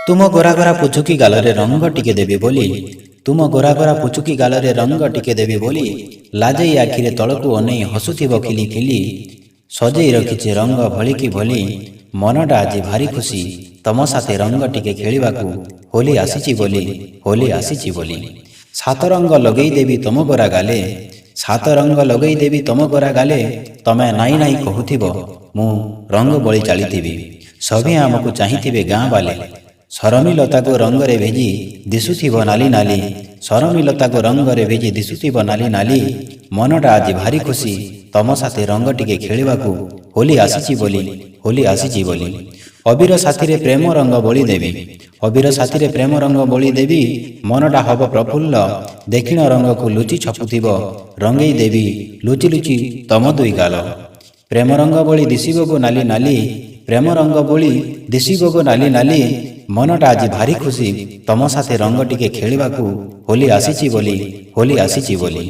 ତୁମ ଗୋରା ଗୋରା ପୁଚୁକି ଗାଲରେ ରଙ୍ଗ ଟିକେ ଦେବି ବୋଲି, ତୁମ ଗୋରା ଗୋରା ପୁଚୁକି ଗାଲରେ ରଙ୍ଗ ଟିକେ ଦେବି ବୋଲି, ଲାଜେଇ ଆଖିରେ ତଳକୁ ଅନେଇ ହସୁଥିବ ଖିଲି ଖିଲି। ସଜେଇ ରଖିଛି ରଙ୍ଗ ଭଳିକି ଭଳି, ମନଟା ଆଜି ଭାରି ଖୁସି, ତମ ସାଥେ ରଙ୍ଗ ଟିକେ ଖେଳିବାକୁ, ହୋଲି ଆସିଛି ବୋଲି, ହୋଲି ଆସିଛି ବୋଲି। ସାତ ରଙ୍ଗ ଲଗେଇ ଦେବି ତମ ଗୋରା ଗାଲେ, ସାତ ରଙ୍ଗ ଲଗେଇ ଦେବି ତମ ଗୋରା ଗାଲେ, ତମେ ନାଇଁ ନାଇଁ କହୁଥିବ, ମୁଁ ରଙ୍ଗ ବୋଳି ଚାଲିଥିବି। ସଭିଏଁ ଆମକୁ ଚାହିଁଥିବେ ଗାଁ ବାଲେ, ସରମିଲତାକୁ ରଙ୍ଗରେ ଭେଜି ଦିଶୁଥିବ ନାଲି ନାଲି, ସରମିଲତାକୁ ରଙ୍ଗରେ ଭେଜି ଦିଶୁଥିବ ନାଲି ନାଲି। ମନଟା ଆଜି ଭାରି ଖୁସି, ତମ ସାଥେ ରଙ୍ଗ ଟିକେ ଖେଳିବାକୁ, ହୋଲି ଆସିଛି ବୋଲି, ହୋଲି ଆସିଛି ବୋଲି। ଅବିର ସାଥିରେ ପ୍ରେମ ରଙ୍ଗ ବୋଳି ଦେବି, ଅବିର ସାଥିରେ ପ୍ରେମ ରଙ୍ଗ ବୋଳି ଦେବି, ମନଟା ହବ ପ୍ରଫୁଲ୍ଲ, ଦେଖିଣ ରଙ୍ଗକୁ ଲୁଚି ଛପୁଥିବ, ରଙ୍ଗେଇ ଦେବି ଲୁଚି ଲୁଚି ତମ ଦୁଇ ଗାଲ। ପ୍ରେମ ରଙ୍ଗ ବୋଳି ଦିଶିବଗୁ ନାଲି ନାଲି, ପ୍ରେମ ରଙ୍ଗ ବୋଳି ଦିଶିବଗୁ ନାଲି ନାଲି। ମନଟା ଆଜି ଭାରି ଖୁସି, ତମ ସାଥେ ରଙ୍ଗ ଟିକେ ଖେଳିବାକୁ, ହୋଲି ଆସିଛି ବୋଲି, ହୋଲି ଆସିଛି ବୋଲି।